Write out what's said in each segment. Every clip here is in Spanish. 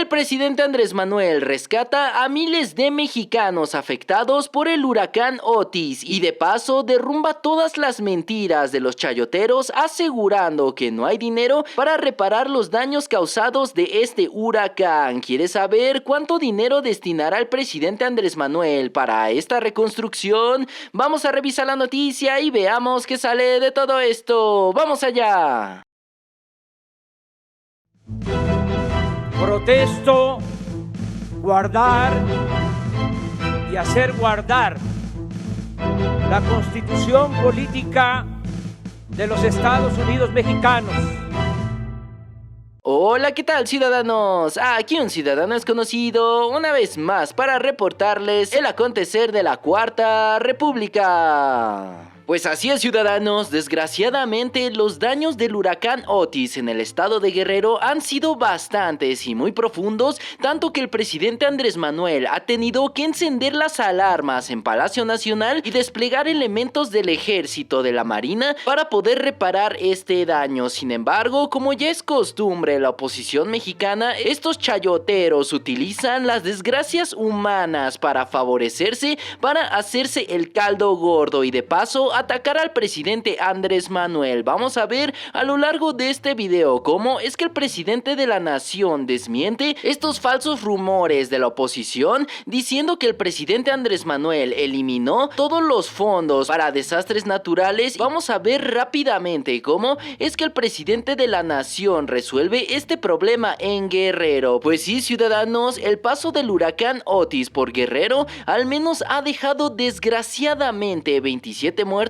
El presidente Andrés Manuel rescata a miles de mexicanos afectados por el huracán Otis y de paso derrumba todas las mentiras de los chayoteros, asegurando que no hay dinero para reparar los daños causados de este huracán. ¿Quieres saber cuánto dinero destinará el presidente Andrés Manuel para esta reconstrucción? Vamos a revisar la noticia y veamos qué sale de todo esto. ¡Vamos allá! Protesto guardar y hacer guardar la Constitución política de los Estados Unidos mexicanos. Hola, ¿qué tal, ciudadanos? Aquí un ciudadano desconocido, una vez más para reportarles el acontecer de la Cuarta República. Pues así es, ciudadanos, desgraciadamente los daños del huracán Otis en el estado de Guerrero han sido bastantes y muy profundos, tanto que el presidente Andrés Manuel ha tenido que encender las alarmas en Palacio Nacional y desplegar elementos del ejército, de la marina, para poder reparar este daño. Sin embargo, como ya es costumbre en la oposición mexicana, estos chayoteros utilizan las desgracias humanas para favorecerse, para hacerse el caldo gordo y de paso atacar al presidente Andrés Manuel. Vamos a ver a lo largo de este video cómo es que el presidente de la nación desmiente estos falsos rumores de la oposición, diciendo que el presidente Andrés Manuel eliminó todos los fondos para desastres naturales. Vamos a ver rápidamente cómo es que el presidente de la nación resuelve este problema en Guerrero. Pues sí, ciudadanos, el paso del huracán Otis por Guerrero al menos ha dejado desgraciadamente 27 muertos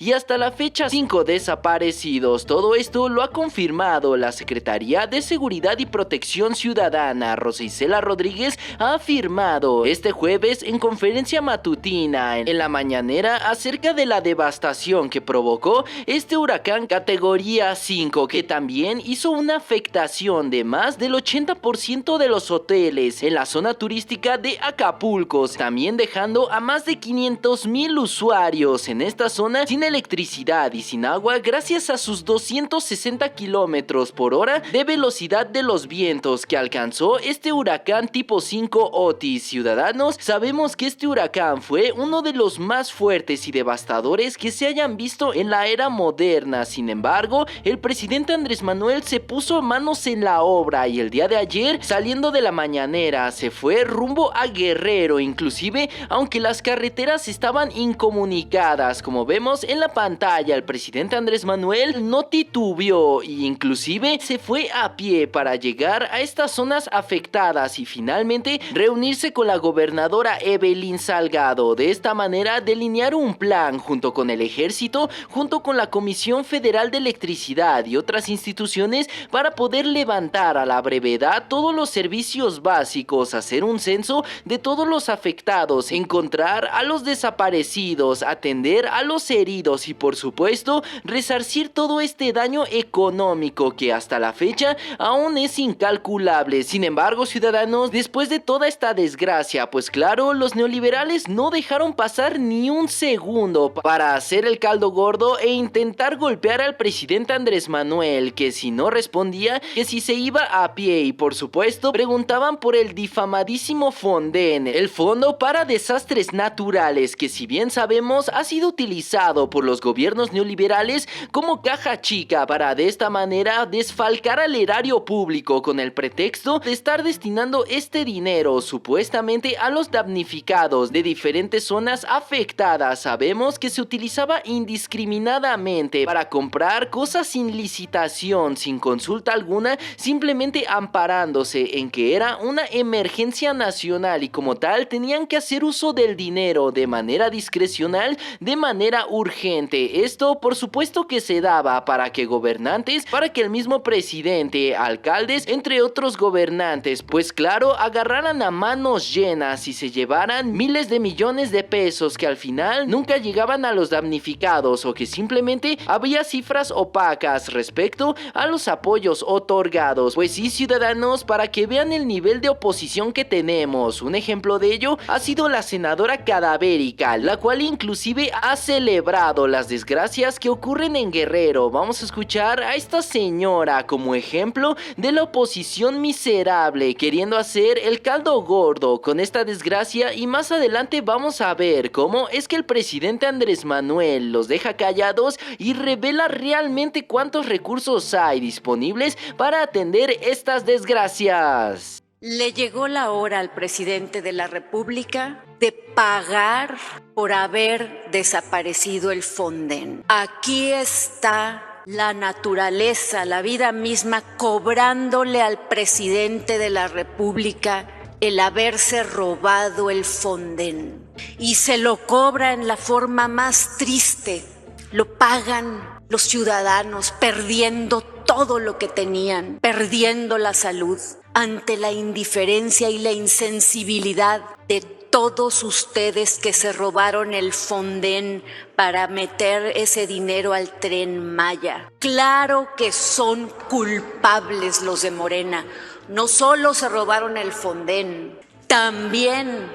y hasta la fecha 5 desaparecidos. Todo esto lo ha confirmado la Secretaría de Seguridad y Protección Ciudadana. Rosa Isela Rodríguez ha afirmado este jueves en conferencia matutina en la mañanera acerca de la devastación que provocó este huracán categoría 5, que también hizo una afectación de más del 80% de los hoteles en la zona turística de Acapulco, también dejando a más de 500,000 usuarios en esta zona sin electricidad y sin agua gracias a sus 260 kilómetros por hora de velocidad de los vientos que alcanzó este huracán tipo 5 Otis. Ciudadanos, sabemos que este huracán fue uno de los más fuertes y devastadores que se hayan visto en la era moderna. Sin embargo, el presidente Andrés Manuel se puso manos en la obra y el día de ayer, saliendo de la mañanera, se fue rumbo a Guerrero. Inclusive, aunque las carreteras estaban incomunicadas, como vemos en la pantalla, el presidente Andrés Manuel no titubeó e inclusive se fue a pie para llegar a estas zonas afectadas y finalmente reunirse con la gobernadora Evelyn Salgado. De esta manera delinear un plan junto con el ejército, junto con la Comisión Federal de Electricidad y otras instituciones para poder levantar a la brevedad todos los servicios básicos, hacer un censo de todos los afectados, encontrar a los desaparecidos, atender a los heridos y por supuesto resarcir todo este daño económico que hasta la fecha aún es incalculable. Sin embargo, ciudadanos, después de toda esta desgracia, pues claro, los neoliberales no dejaron pasar ni un segundo para hacer el caldo gordo e intentar golpear al presidente Andrés Manuel, que si no respondía, que si se iba a pie, y por supuesto preguntaban por el difamadísimo Fonden, el Fondo para Desastres Naturales, que si bien sabemos ha sido utilizado por los gobiernos neoliberales como caja chica para de esta manera desfalcar al erario público con el pretexto de estar destinando este dinero supuestamente a los damnificados de diferentes zonas afectadas. Sabemos que se utilizaba indiscriminadamente para comprar cosas sin licitación, sin consulta alguna, simplemente amparándose en que era una emergencia nacional y como tal tenían que hacer uso del dinero de manera discrecional, de manera urgente. Esto por supuesto que se daba para que gobernantes, para que el mismo presidente, alcaldes, entre otros gobernantes, pues claro, agarraran a manos llenas y se llevaran miles de millones de pesos que al final nunca llegaban a los damnificados, o que simplemente había cifras opacas respecto a los apoyos otorgados. Pues sí, ciudadanos, para que vean el nivel de oposición que tenemos, un ejemplo de ello ha sido la senadora cadavérica, la cual inclusive hace celebrado las desgracias que ocurren en Guerrero. Vamos a escuchar a esta señora como ejemplo de la oposición miserable, queriendo hacer el caldo gordo con esta desgracia, y más adelante vamos a ver cómo es que el presidente Andrés Manuel los deja callados y revela realmente cuántos recursos hay disponibles para atender estas desgracias. Le llegó la hora al presidente de la República de pagar por haber desaparecido el Fonden. Aquí está la naturaleza, la vida misma, cobrándole al presidente de la República el haberse robado el Fonden. Y se lo cobra en la forma más triste. Lo pagan los ciudadanos perdiendo todo lo que tenían, perdiendo la salud, ante la indiferencia y la insensibilidad de todos ustedes que se robaron el Fonden para meter ese dinero al Tren Maya. Claro que son culpables los de Morena. No solo se robaron el Fonden, también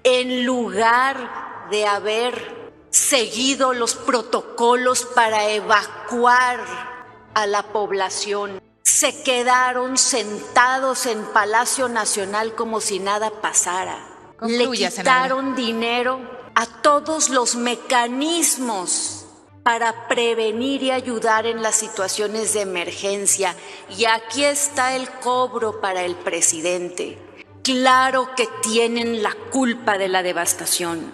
en lugar de haber seguido los protocolos para evacuar a la población, se quedaron sentados en Palacio Nacional como si nada pasara. Concluya, Le quitaron dinero a todos los mecanismos para prevenir y ayudar en las situaciones de emergencia. Y aquí está el cobro para el presidente. Claro que tienen la culpa de la devastación.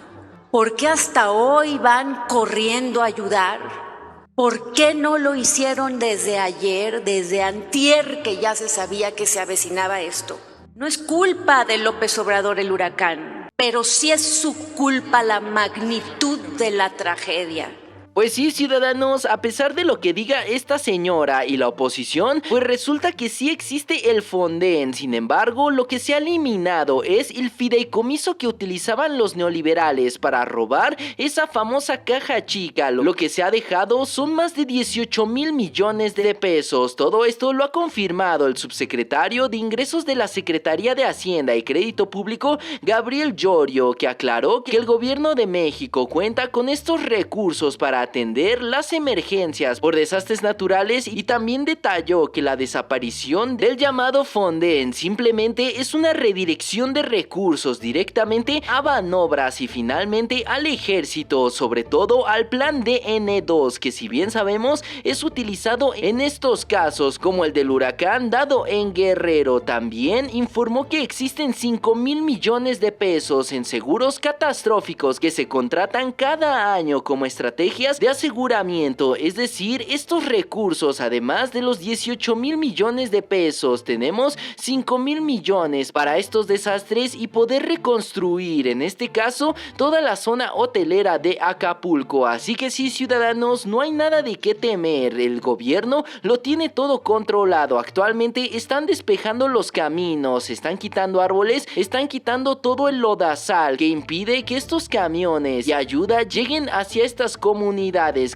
¿Por qué hasta hoy van corriendo a ayudar? ¿Por qué no lo hicieron desde ayer, desde antier, que ya se sabía que se avecinaba esto? No es culpa de López Obrador el huracán, pero sí es su culpa la magnitud de la tragedia. Pues sí, ciudadanos, a pesar de lo que diga esta señora y la oposición, pues resulta que sí existe el Fonden. Sin embargo, lo que se ha eliminado es el fideicomiso que utilizaban los neoliberales para robar esa famosa caja chica. Lo que se ha dejado son más de 18,000 millones de pesos. Todo esto lo ha confirmado el subsecretario de Ingresos de la Secretaría de Hacienda y Crédito Público, Gabriel Llorio, que aclaró que el gobierno de México cuenta con estos recursos para atender las emergencias por desastres naturales, y también detalló que la desaparición del llamado Fonden simplemente es una redirección de recursos directamente a Banobras y finalmente al ejército, sobre todo al plan DN2, que si bien sabemos es utilizado en estos casos como el del huracán dado en Guerrero. También informó que existen 5,000 millones de pesos en seguros catastróficos que se contratan cada año como estrategias de aseguramiento, es decir, estos recursos, además de los 18,000 millones de pesos, tenemos 5,000 millones para estos desastres y poder reconstruir, en este caso, toda la zona hotelera de Acapulco. Así que sí, ciudadanos, no hay nada de qué temer, el gobierno lo tiene todo controlado. Actualmente están despejando los caminos, están quitando árboles, están quitando todo el lodazal que impide que estos camiones de ayuda lleguen hacia estas comunidades,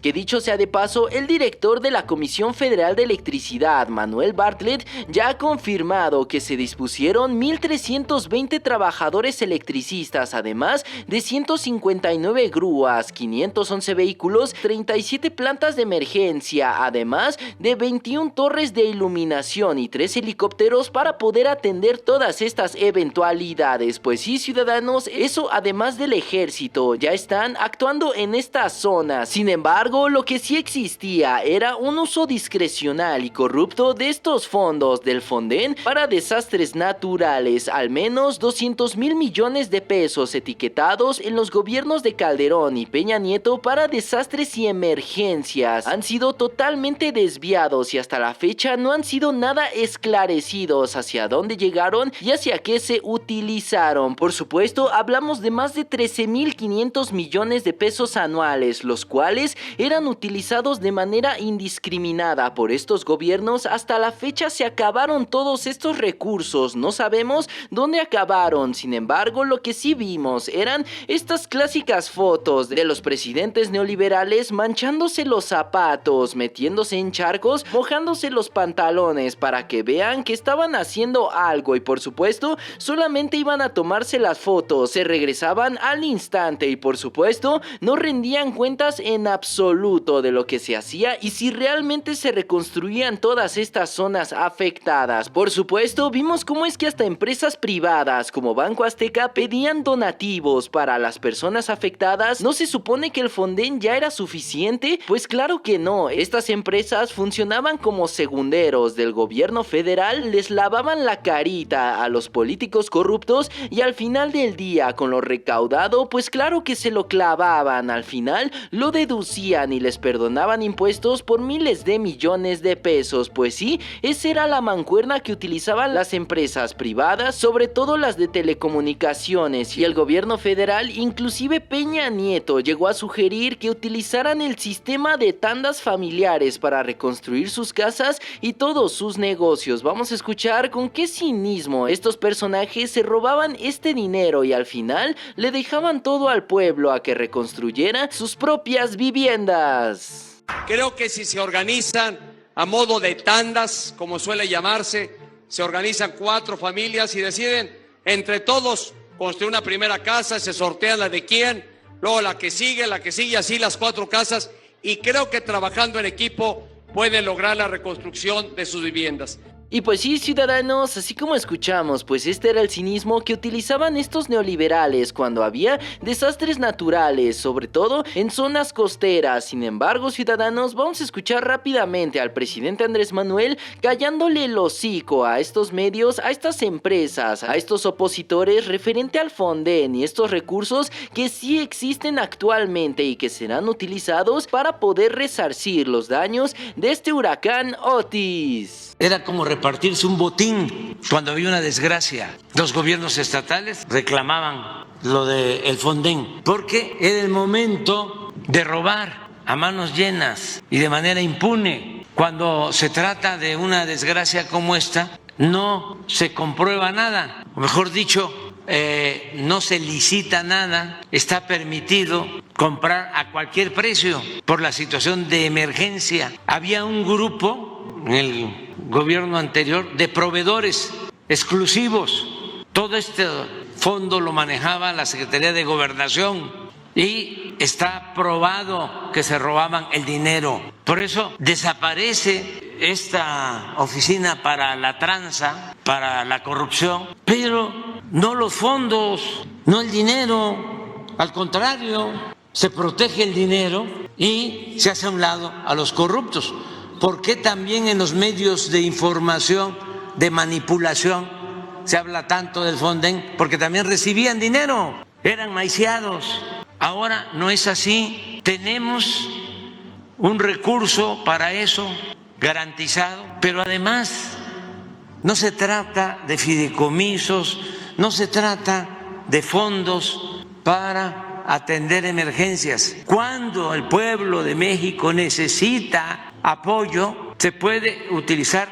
que dicho sea de paso, el director de la Comisión Federal de Electricidad, Manuel Bartlett, ya ha confirmado que se dispusieron 1,320 trabajadores electricistas, además de 159 grúas, 511 vehículos, 37 plantas de emergencia, además de 21 torres de iluminación y 3 helicópteros para poder atender todas estas eventualidades. Pues sí, ciudadanos, eso además del ejército, ya están actuando en esta zona. Sin embargo, lo que sí existía era un uso discrecional y corrupto de estos fondos del Fonden para desastres naturales. Al menos 200,000 millones de pesos etiquetados en los gobiernos de Calderón y Peña Nieto para desastres y emergencias han sido totalmente desviados y hasta la fecha no han sido nada esclarecidos hacia dónde llegaron y hacia qué se utilizaron. Por supuesto, hablamos de más de 13,500 millones de pesos anuales, los cuales cuales eran utilizados de manera indiscriminada por estos gobiernos. Hasta la fecha se acabaron todos estos recursos, no sabemos dónde acabaron. Sin embargo, lo que sí vimos eran estas clásicas fotos de los presidentes neoliberales manchándose los zapatos, metiéndose en charcos, mojándose los pantalones para que vean que estaban haciendo algo, y por supuesto solamente iban a tomarse las fotos, se regresaban al instante y por supuesto no rendían cuentas en absoluto de lo que se hacía y si realmente se reconstruían todas estas zonas afectadas. Por supuesto vimos cómo es que hasta empresas privadas como Banco Azteca pedían donativos para las personas afectadas. ¿No se supone que el Fonden ya era suficiente? Pues claro que no, estas empresas funcionaban como segunderos del gobierno federal, les lavaban la carita a los políticos corruptos y al final del día con lo recaudado pues claro que se lo clavaban, al final lo deducían y les perdonaban impuestos por miles de millones de pesos. Pues sí, esa era la mancuerna que utilizaban las empresas privadas, sobre todo las de telecomunicaciones, y el gobierno federal, inclusive Peña Nieto, llegó a sugerir que utilizaran el sistema de tandas familiares para reconstruir sus casas y todos sus negocios. Vamos a escuchar con qué cinismo estos personajes se robaban este dinero y al final le dejaban todo al pueblo a que reconstruyera sus propias viviendas. Creo que si se organizan a modo de tandas, como suele llamarse, se organizan 4 familias y deciden entre todos construir una primera casa, se sortean la de quién, luego la que sigue, así las 4 casas, y creo que trabajando en equipo pueden lograr la reconstrucción de sus viviendas. Y pues sí, ciudadanos, así como escuchamos, pues este era el cinismo que utilizaban estos neoliberales cuando había desastres naturales, sobre todo en zonas costeras. Sin embargo, ciudadanos, vamos a escuchar rápidamente al presidente Andrés Manuel callándole el hocico a estos medios, a estas empresas, a estos opositores referente al Fonden y estos recursos que sí existen actualmente y que serán utilizados para poder resarcir los daños de este huracán Otis. Era como repartirse un botín cuando había una desgracia. Los gobiernos estatales reclamaban lo del Fonden porque era el momento de robar a manos llenas y de manera impune. Cuando se trata de una desgracia como esta, no se comprueba nada, o mejor dicho, no se licita nada, está permitido comprar a cualquier precio por la situación de emergencia. Había un grupo en el gobierno anterior de proveedores exclusivos. Todo este fondo lo manejaba la Secretaría de Gobernación y está probado que se robaban el dinero. Por eso desaparece esta oficina para la tranza, para la corrupción, pero no los fondos, no el dinero, al contrario, se protege el dinero y se hace a un lado a los corruptos. ¿Por qué también en los medios de información, de manipulación, se habla tanto del Fonden? Porque también recibían dinero, eran maiciados. Ahora no es así. Tenemos un recurso para eso garantizado, pero además no se trata de fideicomisos, no se trata de fondos para atender emergencias. Cuando el pueblo de México necesita apoyo, se puede utilizar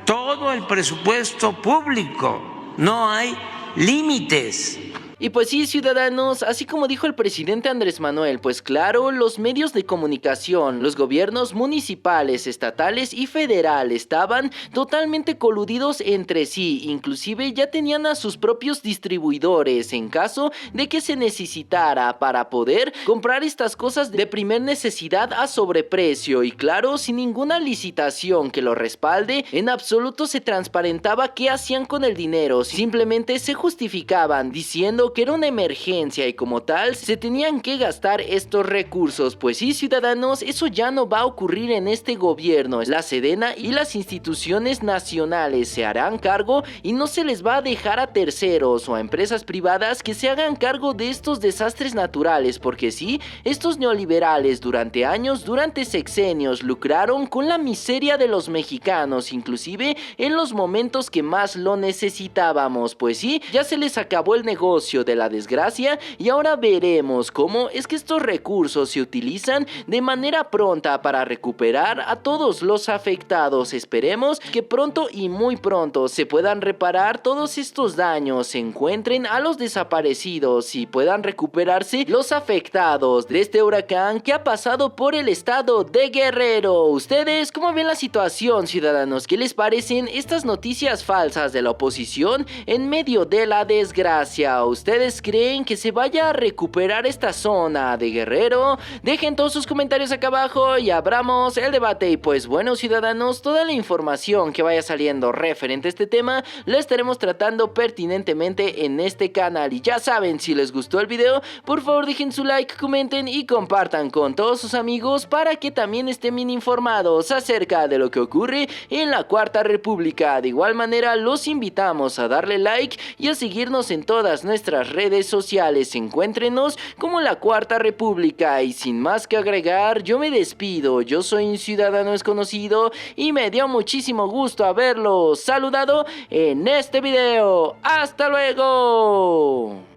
todo el presupuesto público, no hay límites. Y pues sí, ciudadanos, así como dijo el presidente Andrés Manuel, pues claro, los medios de comunicación, los gobiernos municipales, estatales y federal estaban totalmente coludidos entre sí, inclusive ya tenían a sus propios distribuidores en caso de que se necesitara para poder comprar estas cosas de primer necesidad a sobreprecio y claro, sin ninguna licitación que lo respalde, en absoluto se transparentaba qué hacían con el dinero, simplemente se justificaban diciendo que era una emergencia y como tal se tenían que gastar estos recursos. Pues sí, ciudadanos, eso ya no va a ocurrir en este gobierno. La Sedena y las instituciones nacionales se harán cargo y no se les va a dejar a terceros o a empresas privadas que se hagan cargo de estos desastres naturales, porque sí, estos neoliberales durante años, durante sexenios, lucraron con la miseria de los mexicanos, inclusive en los momentos que más lo necesitábamos. Pues sí, ya se les acabó el negocio inicio de la desgracia y ahora veremos cómo es que estos recursos se utilizan de manera pronta para recuperar a todos los afectados. Esperemos que pronto y muy pronto se puedan reparar todos estos daños, se encuentren a los desaparecidos y puedan recuperarse los afectados de este huracán que ha pasado por el estado de Guerrero. ¿Ustedes cómo ven la situación, ciudadanos? ¿Qué les parecen estas noticias falsas de la oposición en medio de la desgracia? ¿Ustedes creen que se vaya a recuperar esta zona de Guerrero? Dejen todos sus comentarios acá abajo y abramos el debate. Y pues bueno, ciudadanos, toda la información que vaya saliendo referente a este tema la estaremos tratando pertinentemente en este canal. Y ya saben, si les gustó el video, por favor dejen su like, comenten y compartan con todos sus amigos para que también estén bien informados acerca de lo que ocurre en la Cuarta República. De igual manera, los invitamos a darle like y a seguirnos en todas nuestras redes sociales. Encuéntrenos como la Cuarta República. Y sin más que agregar, yo me despido. Yo soy un ciudadano desconocido y me dio muchísimo gusto haberlos saludado en este video. ¡Hasta luego!